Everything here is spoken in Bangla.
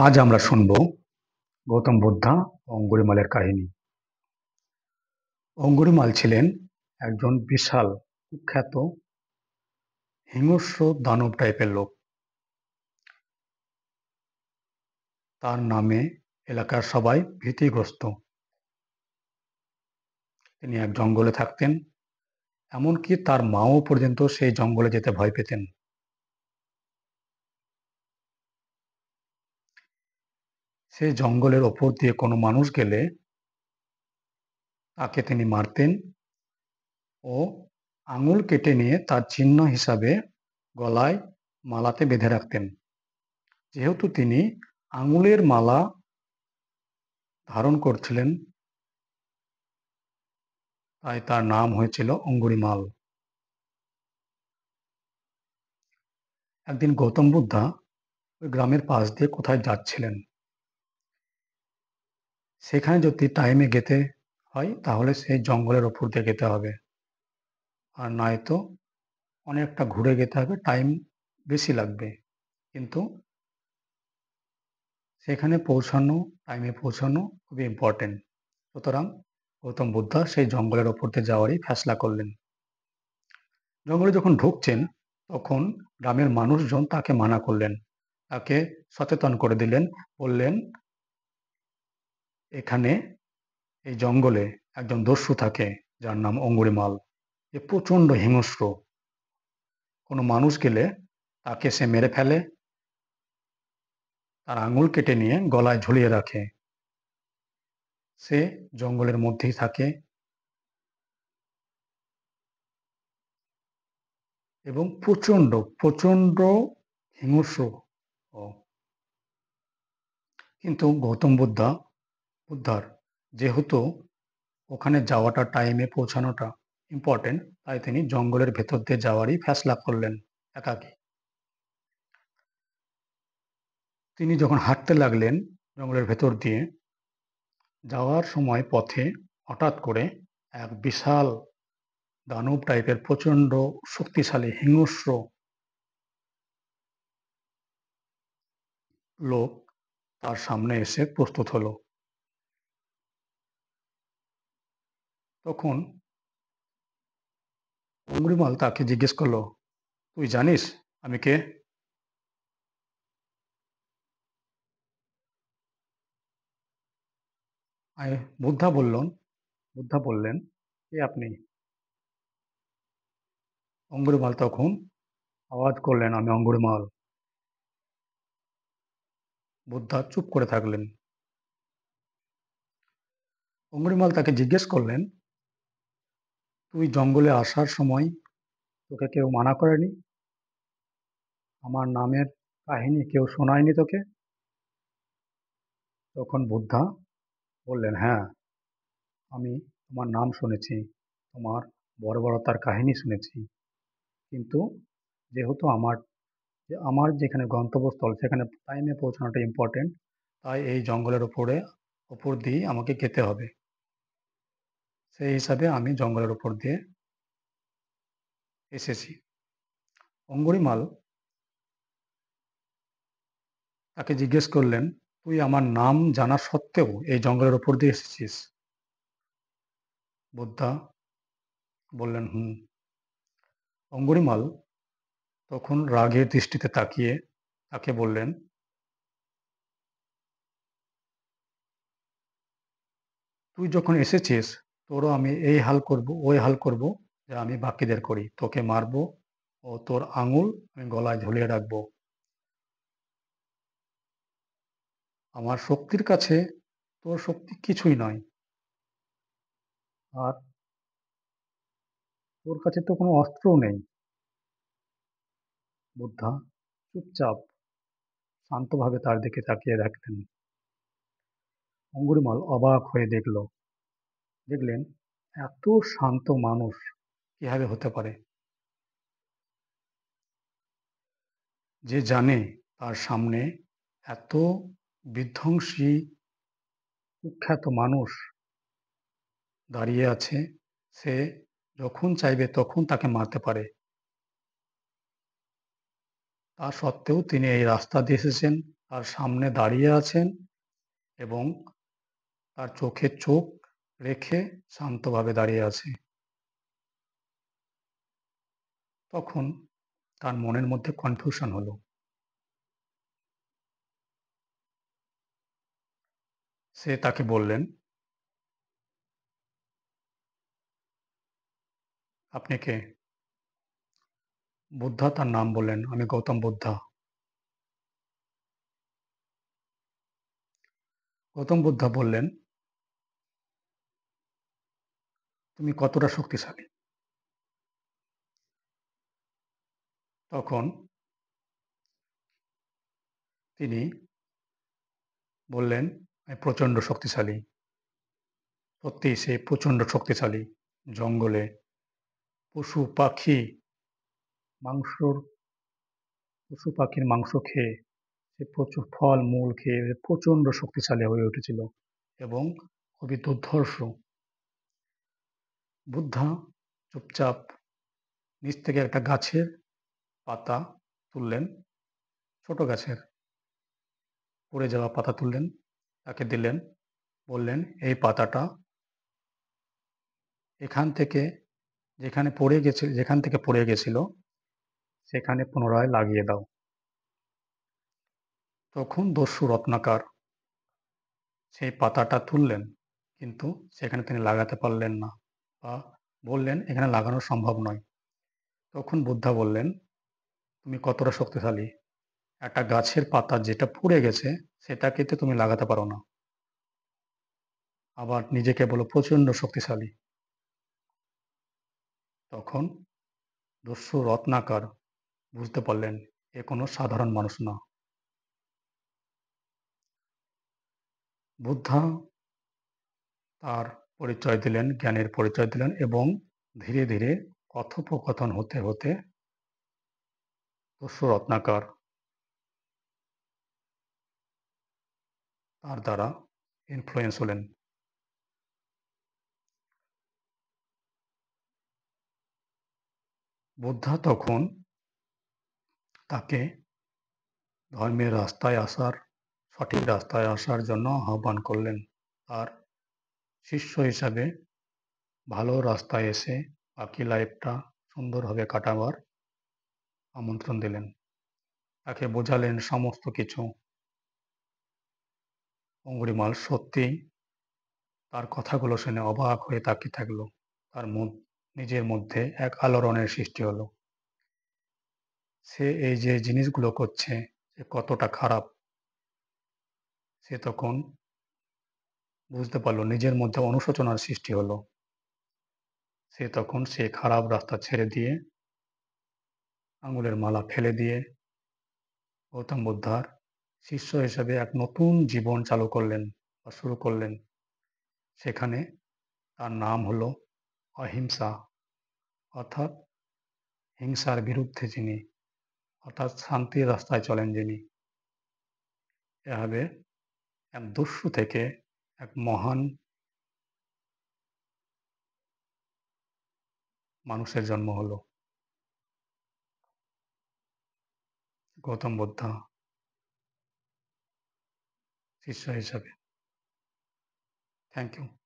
আজ আমরা শুনব গৌতম বুদ্ধা ও অঙ্গুলিমালের কাহিনী। অঙ্গুলিমাল ছিলেন একজন বিশাল কুখ্যাত হিংস্র দানব টাইপের লোক। তার নামে এলাকার সবাই ভীতিগ্রস্ত। তিনি এক জঙ্গলে থাকতেন, এমনকি তার মাও পর্যন্ত সেই জঙ্গলে যেতে ভয় পেতেন। সেই জঙ্গলের ওপর দিয়ে কোনো মানুষ গেলে তাকে তিনি মারতেন ও আঙুল কেটে নিয়ে তার চিহ্ন হিসাবে গলায় মালাতে বেঁধে রাখতেন। যেহেতু তিনি আঙুলের মালা ধারণ করছিলেন, তাই তার নাম হয়েছিল অঙ্গুলিমাল। একদিন গৌতম বুদ্ধা ওই গ্রামের পাশ দিয়ে কোথায় যাচ্ছিলেন। সেখানে যদি টাইমে যেতে হয় তাহলে সেই জঙ্গলের ওপর দিয়ে যেতে হবে, আর নয়তো অনেকটা ঘুরে যেতে হবে, টাইম বেশি লাগবে। কিন্তু সেখানে পৌঁছানো, টাইমে পৌঁছানো খুবই ইম্পর্টেন্ট। সুতরাং গৌতম বুদ্ধা সেই জঙ্গলের ওপর দিয়ে যাওয়ারই ফেসলা করলেন। জঙ্গলে যখন ঢুকছেন তখন গ্রামের মানুষজন তাকে মানা করলেন, তাকে সচেতন করে দিলেন, বললেন এখানে এই জঙ্গলে একজন দস্যু থাকে যার নাম অঙ্গুলিমাল। এ প্রচণ্ড হিংস্র, কোনো মানুষ গেলে তাকে সে মেরে ফেলে, তার আঙুল কেটে নিয়ে গলায় ঝুলিয়ে রাখে। সে জঙ্গলের মধ্যেই থাকে এবং প্রচণ্ড প্রচণ্ড হিংস্র। ও কিন্তু গৌতম বুদ্ধার যেহেতু ওখানে যাওয়াটা, টাইমে পৌঁছানোটা ইম্পর্টেন্ট, তাই তিনি জঙ্গলের ভেতর দিয়ে যাওয়ারই ফেসলা করলেন একাকী। তিনি যখন হাঁটতে লাগলেন জঙ্গলের ভেতর দিয়ে, যাওয়ার সময় পথে হঠাৎ করে এক বিশাল দানব টাইপের প্রচণ্ড শক্তিশালী হিংস্র লোক তার সামনে এসে প্রস্তুত হলো। তখন অঙ্গুলিমাল তাকে জিজ্ঞেস করলো, তুই জানিস আমি কে? বুদ্ধা বললেন, কে আপনি? অঙ্গুলিমাল তখন আওয়াজ করলেন, আমি অঙ্গুলিমাল। বুদ্ধা চুপ করে থাকলেন। অঙ্গুলিমাল তাকে জিজ্ঞেস করলেন, তুই জঙ্গলে আসার সময় তোকে কেউ মানা করেনি? আমার নামের কাহিনী কেউ শোনায়নি তোকে? তখন বুদ্ধা বললেন, হ্যাঁ, আমি তোমার নাম শুনেছি, তোমার বর্বরতার কাহিনী শুনেছি, কিন্তু যেহেতু আমার যেখানে গন্তব্যস্থল সেখানে টাইমে পৌঁছানোটা ইম্পর্টেন্ট, তাই এই জঙ্গলের ওপর দিয়ে আমাকে যেতে হবে। সেই হিসাবে আমি জঙ্গলের ওপর দিয়ে এসেছি। অঙ্গুলিমাল তাকে জিজ্ঞেস করলেন, তুই আমার নাম জানা সত্ত্বেও এই জঙ্গলের ওপর দিয়ে এসেছিস? বুদ্ধা বললেন, হুম। অঙ্গুলিমাল তখন রাগের দৃষ্টিতে তাকিয়ে তাকে বললেন, তুই যখন এসেছিস তোরও আমি এই হাল করব, ওই হাল করব, যে আমি বাকিদের করি, তোকে মারবো ও তোর আঙুল আমি গলায় ঝুলিয়ে রাখবো। আমার শক্তির কাছে তোর শক্তি কিছুই নয়, আর তোর কাছে তো কোনো অস্ত্রও নেই। বুদ্ধা চুপচাপ শান্তভাবে তার দিকে তাকিয়ে থাকতেন। অঙ্গুলিমাল অবাক হয়ে দেখলেন এত শান্ত মানুষ কিভাবে হতে পারে, যে জানে তার সামনে এত বিধ্বংসী কুখ্যাত মানুষ দাঁড়িয়ে আছে, সে যখন চাইবে তখন তাকে মারতে পারে। তা সত্ত্বেও তিনি এই রাস্তা দিয়ে এসেছেন, তার সামনে দাঁড়িয়ে আছেন এবং তার চোখে চোখ রেখে শান্তভাবে দাঁড়িয়ে আছে। তখন তার মনের মধ্যে কনফিউশন হলো। সে তাকে বললেন, "আপনি কে?" বুদ্ধা তার নাম বললেন, "আমি গৌতম বুদ্ধা।" গৌতম বুদ্ধা বললেন, "তুমি কতটা শক্তিশালী?" তখন তিনি বললেন, "আমি প্রচণ্ড শক্তিশালী।" সত্যিই সে প্রচণ্ড শক্তিশালী। জঙ্গলে পশু-পাখি মাংসর পশু-পাখির মাংস খেয়ে সে প্রচুর ফল-মূল খেয়ে প্রচণ্ড শক্তিশালী হয়ে উঠেছিল এবং খুবই দুর্ধর্ষ। বুদ্ধা চুপচাপ নিচ থেকে একটা গাছের পাতা তুললেন, ছোট গাছের পড়ে যাওয়া পাতা তুললেন, তাকে দিলেন, বললেন, "এই পাতাটা এখান থেকে যেখান থেকে পড়ে গেছিল সেখানে পুনরায় লাগিয়ে দাও।" তখন দস্যু রত্নাকর সেই পাতাটা তুললেন, কিন্তু সেখানে তিনি লাগাতে পারলেন না বা বললেন, "এখানে লাগানো সম্ভব নয়।" তখন বুদ্ধা বললেন, "তুমি কতটা শক্তিশালী? একটা গাছের পাতা যেটা পুড়ে গেছে সেটাকে তো তুমি লাগাতে পারো না। আবার নিজেকে বলো প্রচণ্ড শক্তিশালী।" তখন দস্যু রত্নাকর বুঝতে পারলেন এ কোনো সাধারণ মানুষ না। বুদ্ধা তার পরিচয় দিলেন, জ্ঞানের পরিচয় দিলেন এবং ধীরে, ধীরে কথোপকথন হতে, হতে দস্যু রত্নাকর তার দ্বারা ইনফ্লুয়েন্স হলেন। বুদ্ধা তখন তাকে ধর্মের রাস্তায় আসার সঠিক রাস্তায় আসার জন্য আহ্বান করলেন। আর শিষ্য হিসাবে ভালো রাস্তায় এসে বাকি লাইফটা সুন্দরভাবে কাটাবার আমন্ত্রণ দিলেন। তাকে বোঝালেন সমস্ত কিছু। অঙ্গুলিমাল সত্যিই তার কথাগুলো শুনে অবাক হয়ে তাকিয়ে থাকল। তার নিজের মধ্যে এক আলোড়নের সৃষ্টি হলো। সে এই যে জিনিসগুলো করছে সে কতটা খারাপ সে তখন বুঝতে পারল। নিজের মধ্যে অনুশোচনার সৃষ্টি হলো। সে তখন সে খারাপ রাস্তা ছেড়ে দিয়ে আঙুলের মালা ফেলে দিয়ে গৌতম বুদ্ধার শিষ্য হিসেবে এক নতুন জীবন চালু করলেন বা শুরু করলেন। সেখানে তার নাম হলো অহিংসা, অর্থাৎ হিংসার বিরুদ্ধে যিনি, অর্থাৎ শান্তির রাস্তায় চলেন যিনি। এভাবে এক দস্যু থেকে এক মহান মানুষের জন্ম হলো, গৌতম বুদ্ধা শিষ্য হিসাবে। Thank you.